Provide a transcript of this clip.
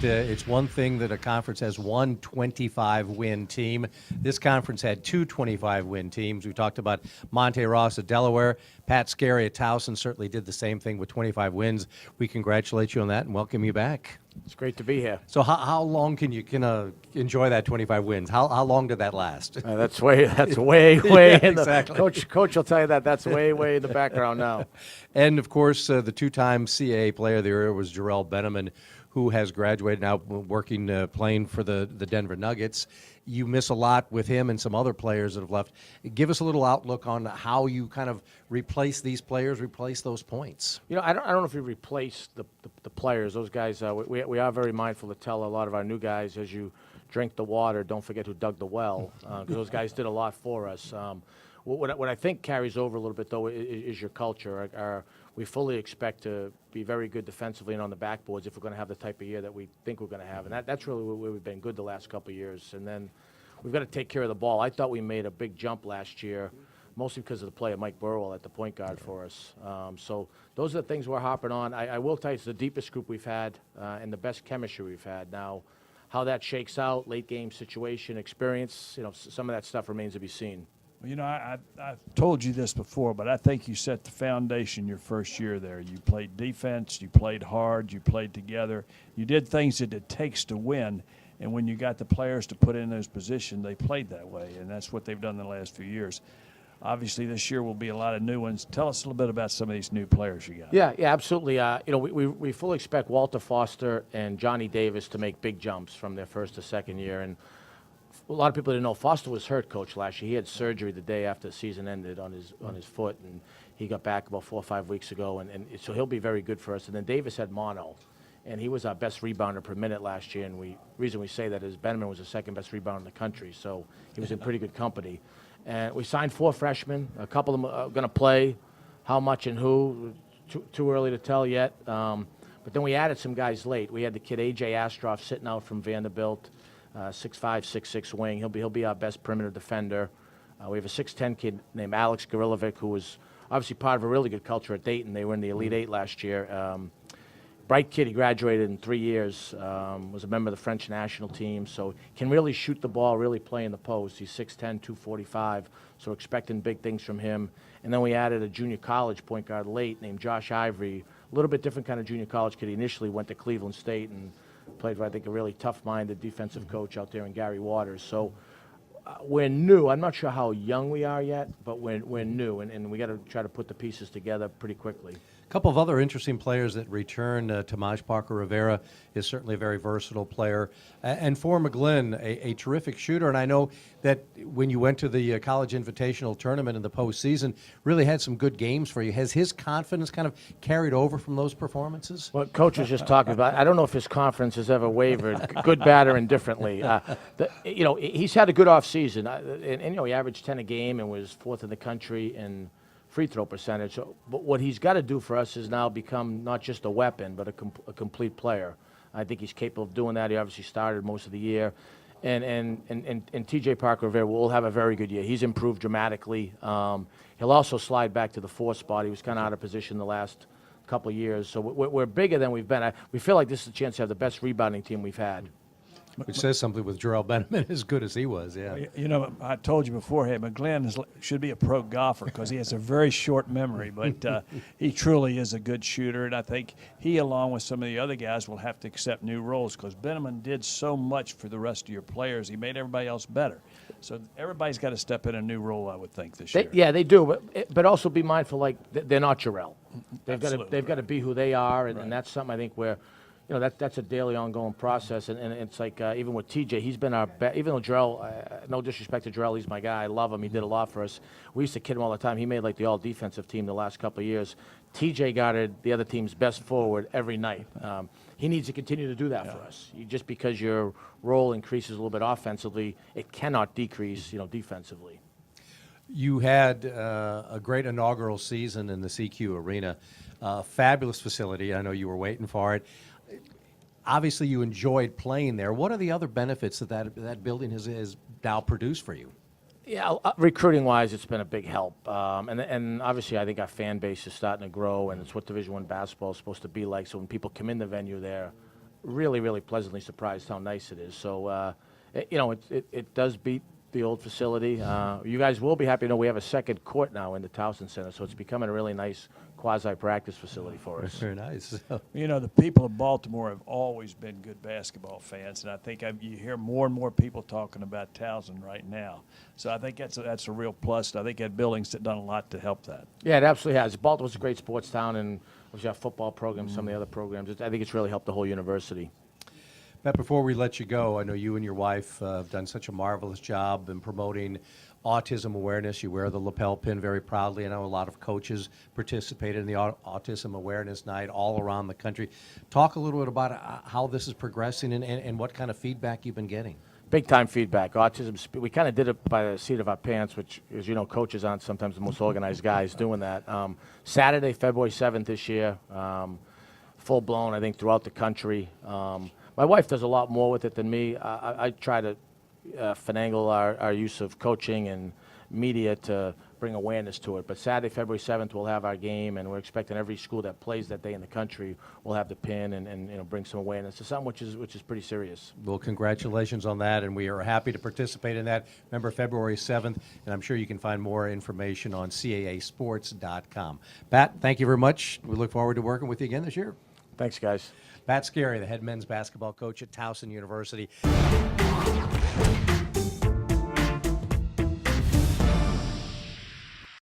it's one thing that a conference has one 25-win team. This conference had two 25-win teams. We talked about Monte Ross at Delaware. Pat Skerry at Towson certainly did the same thing with 25 wins. We congratulate you on that and welcome you back. It's great to be here. So how long can you enjoy that 25 wins? How long did that last? That's way Yeah, in the, exactly. Coach will tell you that's way in the background now. And, of course, the two-time CAA Player of the Year was Jarrell Benneman, who has graduated now working, playing for the Denver Nuggets. You miss a lot with him and some other players that have left. Give us a little outlook on how you kind of replace these players, replace those points. You know, I don't know if we replace the players. Those guys, we are very mindful to tell a lot of our new guys, as you drink the water, don't forget who dug the well, because those guys did a lot for us. What I think carries over a little bit, though, is your culture. We fully expect to be very good defensively and on the backboards if we're going to have the type of year that we think we're going to have. And that's really where we've been good the last couple of years. And then we've got to take care of the ball. I thought we made a big jump last year, mostly because of the play of Mike Burwell at the point guard for us. So those are the things we're hopping on. I will tell you, it's the deepest group we've had and the best chemistry we've had. Now, how that shakes out, late game situation, experience, some of that stuff remains to be seen. You know, I've told you this before, but I think you set the foundation your first year there. You played defense, you played hard, you played together. You did things that it takes to win, and when you got the players to put in those positions, they played that way, and that's what they've done in the last few years. Obviously, this year will be a lot of new ones. Tell us a little bit about some of these new players you got. Yeah, absolutely. We fully expect Walter Foster and Johnny Davis to make big jumps from their first to second year, and a lot of people didn't know Foster was hurt, Coach, last year. He had surgery the day after the season ended on his foot, and he got back about 4 or 5 weeks ago, and so he'll be very good for us. And then Davis had mono, and he was our best rebounder per minute last year, and the reason we say that is Benjamin was the second best rebounder in the country, so he was in pretty good company. And we signed 4 freshmen. A couple of them are going to play. How much and who, too early to tell yet. But then we added some guys late. We had the kid A.J. Astroff sitting out from Vanderbilt. 6'5", 6'6" wing. He'll be our best perimeter defender. We have a 6'10" kid named Alex Gorilovic, who was obviously part of a really good culture at Dayton. They were in the Elite Eight last year. Bright kid. He graduated in 3 years. Was a member of the French national team. So can really shoot the ball, really play in the post. He's 6'10", 245. So expecting big things from him. And then we added a junior college point guard late named Josh Ivory. A little bit different kind of junior college kid. He initially went to Cleveland State and played for, I think, a really tough-minded defensive coach out there in Gary Waters. So we're new. I'm not sure how young we are yet, but we're new, and we got to try to put the pieces together pretty quickly. A couple of other interesting players that return. Tamaj Parker-Rivera is certainly a very versatile player. And for McGlynn, a terrific shooter. And I know that when you went to the College Invitational Tournament in the postseason, really had some good games for you. Has his confidence kind of carried over from those performances? What Coach was just talking about, I don't know if his confidence has ever wavered, good, bad, or indifferently. He's had a good offseason. And he averaged 10 a game and was 4th in the country in free throw percentage. So, but what he's got to do for us is now become not just a weapon, but a complete player. I think he's capable of doing that. He obviously started most of the year. And T.J. Parker-Rivera will have a very good year. He's improved dramatically. He'll also slide back to the 4th spot. He was kind of out of position the last couple of years. So we're bigger than we've been. We feel like this is a chance to have the best rebounding team we've had. Which says something with Jarrell Benneman as good as he was, yeah. You know, I told you beforehand, McGlynn should be a pro golfer because he has a very short memory, but he truly is a good shooter, and I think he, along with some of the other guys, will have to accept new roles because Benneman did so much for the rest of your players. He made everybody else better. So everybody's got to step in a new role, I would think, this year. Yeah, they do, but also be mindful, like, they're not Jarrell. They've got to be who they are, and that's something I think where – that's a daily ongoing process, and it's like even with TJ, he's been our best. Even though Jarrell, no disrespect to Jarrell, he's my guy. I love him. He did a lot for us. We used to kid him all the time. He made like the all-defensive team the last couple of years. TJ guarded the other team's best forward every night. He needs to continue to do that for us. Just because your role increases a little bit offensively, it cannot decrease, defensively. You had a great inaugural season in the CQ Arena. Fabulous facility. I know you were waiting for it. Obviously, you enjoyed playing there. What are the other benefits that building has now produced for you? Yeah, recruiting-wise, it's been a big help. And obviously, I think our fan base is starting to grow, and it's what Division I basketball is supposed to be like. So when people come in the venue there, really, really pleasantly surprised how nice it is. So, it does beat the old facility. You guys will be happy to know we have a second court now in the Towson Center, so it's becoming a really nice quasi-practice facility for us. Very nice. You know, the people of Baltimore have always been good basketball fans, and I think you hear more and more people talking about Towson right now. So I think that's a real plus, and I think that building's done a lot to help that. Yeah, it absolutely has. Baltimore's a great sports town, and we have football programs, some of the other programs. I think it's really helped the whole university. Matt, before we let you go, I know you and your wife have done such a marvelous job in promoting autism awareness. You wear the lapel pin very proudly. I know a lot of coaches participated in the Autism Awareness Night all around the country. Talk a little bit about how this is progressing and what kind of feedback you've been getting. Big time feedback. Autism, we kind of did it by the seat of our pants, which, as you know, coaches aren't sometimes the most organized guys doing that. Saturday, February 7th this year, full blown, I think, throughout the country. My wife does a lot more with it than me. I try to finagle our use of coaching and media to bring awareness to it. But Saturday, February 7th, we'll have our game, and we're expecting every school that plays that day in the country will have the pin and bring some awareness to something which is pretty serious. Well, congratulations on that, and we are happy to participate in that. Remember, February 7th, and I'm sure you can find more information on caasports.com. Pat, thank you very much. We look forward to working with you again this year. Thanks, guys. Pat Skerry, the head men's basketball coach at Towson University.